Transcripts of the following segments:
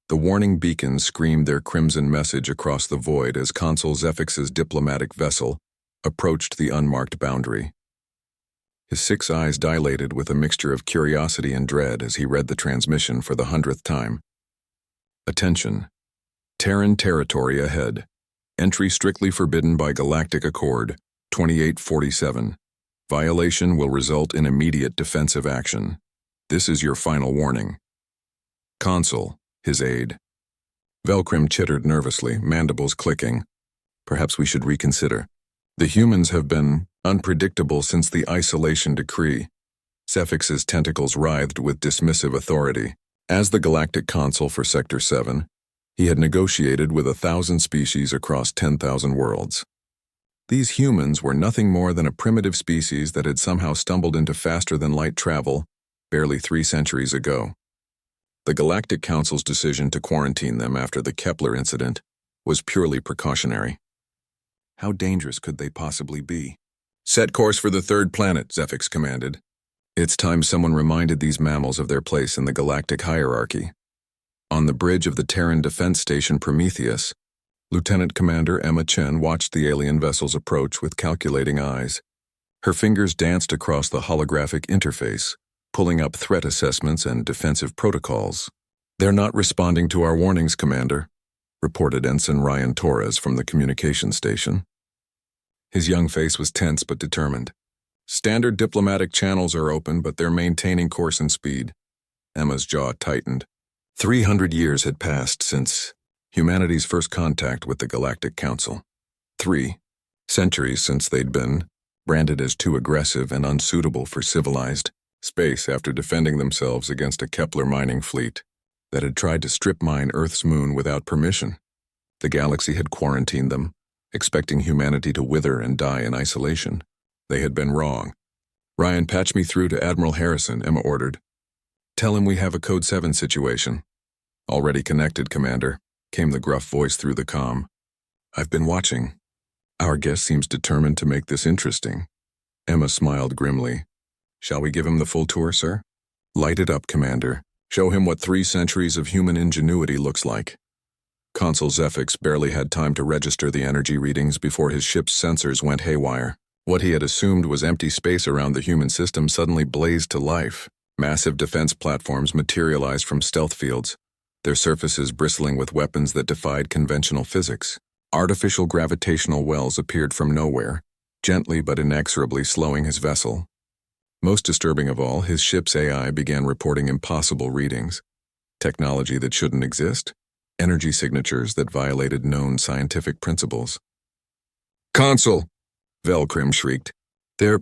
The warning beacons screamed their crimson message across the void as Consul Zefix's diplomatic vessel approached the unmarked boundary. His 6 eyes dilated with a mixture of curiosity and dread as he read the transmission for the 100th time. Attention. Terran territory ahead. Entry strictly forbidden by Galactic Accord 2847. Violation will result in immediate defensive action. This is your final warning. Consul, his aide. Velcrim chittered nervously, mandibles clicking. Perhaps we should reconsider. The humans have been unpredictable since the isolation decree. Zefix's tentacles writhed with dismissive authority. As the Galactic Consul for Sector 7, he had negotiated with 1,000 species across 10,000 worlds. These humans were nothing more than a primitive species that had somehow stumbled into faster-than-light travel barely 3 centuries ago. The Galactic Council's decision to quarantine them after the Kepler incident was purely precautionary. How dangerous could they possibly be? Set course for the 3rd planet, Zefix commanded. It's time someone reminded these mammals of their place in the galactic hierarchy. On the bridge of the Terran defense station Prometheus, Lieutenant Commander Emma Chen watched the alien vessels approach with calculating eyes. Her fingers danced across the holographic interface, pulling up threat assessments and defensive protocols. "They're not responding to our warnings, Commander," reported Ensign Ryan Torres from the communications station. His young face was tense but determined. "Standard diplomatic channels are open, but they're maintaining course and speed." Emma's jaw tightened. 300 years had passed since humanity's first contact with the Galactic Council. 3 centuries since they'd been branded as too aggressive and unsuitable for civilized space after defending themselves against a Kepler mining fleet that had tried to strip mine Earth's moon without permission. The galaxy had quarantined them, expecting humanity to wither and die in isolation. They had been wrong. "Ryan, patch me through to Admiral Harrison," Emma ordered. "Tell him we have a Code 7 situation." "Already connected, Commander," came the gruff voice through the comm. "I've been watching. Our guest seems determined to make this interesting." Emma smiled grimly. "Shall we give him the full tour, sir?" "Light it up, Commander. Show him what 3 centuries of human ingenuity looks like." Consul Zefix barely had time to register the energy readings before his ship's sensors went haywire. What he had assumed was empty space around the human system suddenly blazed to life. Massive defense platforms materialized from stealth fields, their surfaces bristling with weapons that defied conventional physics. Artificial gravitational wells appeared from nowhere, gently but inexorably slowing his vessel. Most disturbing of all, his ship's AI began reporting impossible readings. Technology that shouldn't exist, energy signatures that violated known scientific principles. "Consul!" Velcrim shrieked. They're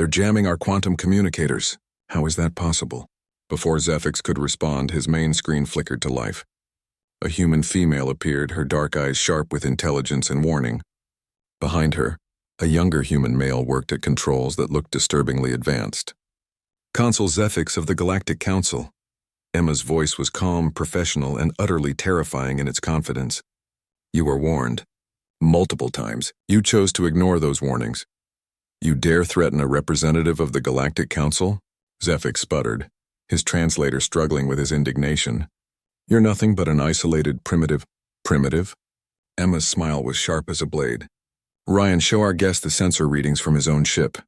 jamming our quantum communicators. How is that possible?" Before Zefix could respond, his main screen flickered to life. A human female appeared, her dark eyes sharp with intelligence and warning. Behind her, a younger human male worked at controls that looked disturbingly advanced. "Consul Zefix of the Galactic Council." Emma's voice was calm, professional, and utterly terrifying in its confidence. "You were warned. Multiple times. You chose to ignore those warnings. You dare threaten a representative of the Galactic Council?" Zefix sputtered, his translator struggling with his indignation. "You're nothing but an isolated primitive." "Primitive?" Emma's smile was sharp as a blade. "Ryan, show our guest the sensor readings from his own ship."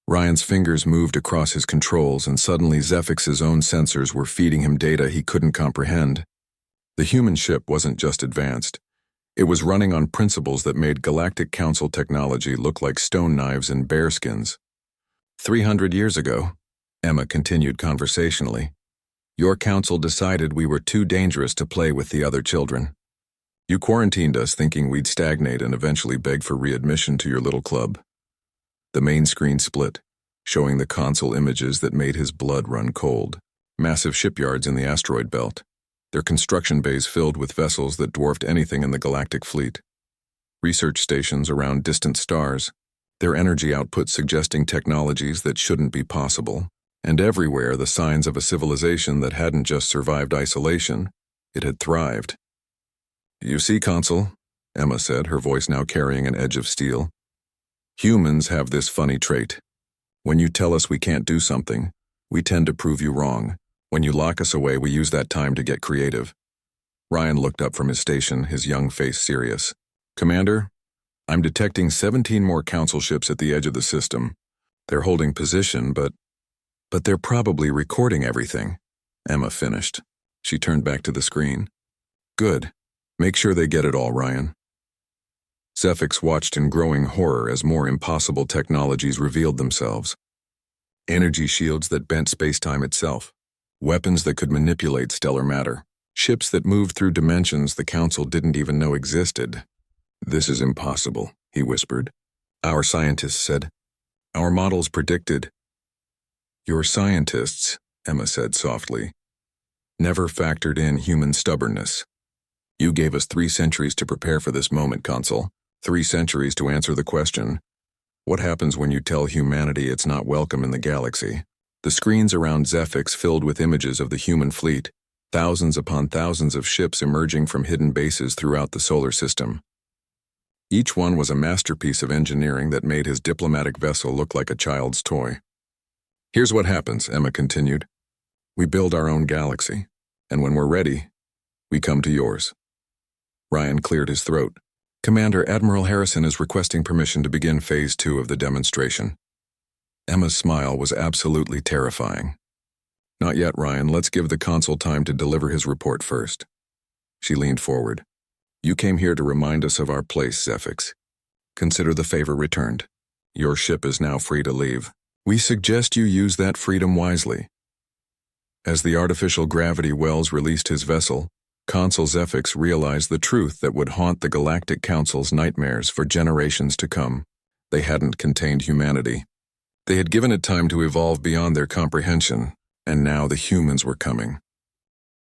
Ryan's fingers moved across his controls, and suddenly Zefix's own sensors were feeding him data he couldn't comprehend. The human ship wasn't just advanced. It was running on principles that made Galactic Council technology look like stone knives and bearskins. 300 years ago, Emma continued conversationally, your council decided we were too dangerous to play with the other children. You quarantined us thinking we'd stagnate and eventually beg for readmission to your little club. The main screen split, showing the console images that made his blood run cold. Massive shipyards in the asteroid belt, their construction bays filled with vessels that dwarfed anything in the galactic fleet. Research stations around distant stars, their energy output suggesting technologies that shouldn't be possible. And everywhere the signs of a civilization that hadn't just survived isolation, it had thrived. You see, Consul, Emma said, her voice now carrying an edge of steel. Humans have this funny trait. When you tell us we can't do something, we tend to prove you wrong. When you lock us away, we use that time to get creative. Ryan looked up from his station, his young face serious. Commander, I'm detecting 17 more council ships at the edge of the system. They're holding position, but they're probably recording everything. Emma finished. She turned back to the screen. Good. Make sure they get it all, Ryan. Zephyx watched in growing horror as more impossible technologies revealed themselves. Energy shields that bent spacetime itself. Weapons that could manipulate stellar matter. Ships that moved through dimensions the Council didn't even know existed. This is impossible, he whispered. Our scientists said. Our models predicted. Your scientists, Emma said softly, never factored in human stubbornness. You gave us 3 centuries to prepare for this moment, Consul. 3 centuries to answer the question, what happens when you tell humanity it's not welcome in the galaxy? The screens around Zephyx filled with images of the human fleet, thousands upon thousands of ships emerging from hidden bases throughout the solar system. Each one was a masterpiece of engineering that made his diplomatic vessel look like a child's toy. Here's what happens, Emma continued. We build our own galaxy, and when we're ready, we come to yours. Ryan cleared his throat. Commander Admiral Harrison is requesting permission to begin Phase 2 of the demonstration. Emma's smile was absolutely terrifying. Not yet, Ryan. Let's give the consul time to deliver his report first. She leaned forward. You came here to remind us of our place, Zephyx. Consider the favor returned. Your ship is now free to leave. We suggest you use that freedom wisely. As the artificial gravity wells released his vessel, Consul Zephyx realized the truth that would haunt the Galactic Council's nightmares for generations to come. They hadn't contained humanity. They had given it time to evolve beyond their comprehension, and now the humans were coming.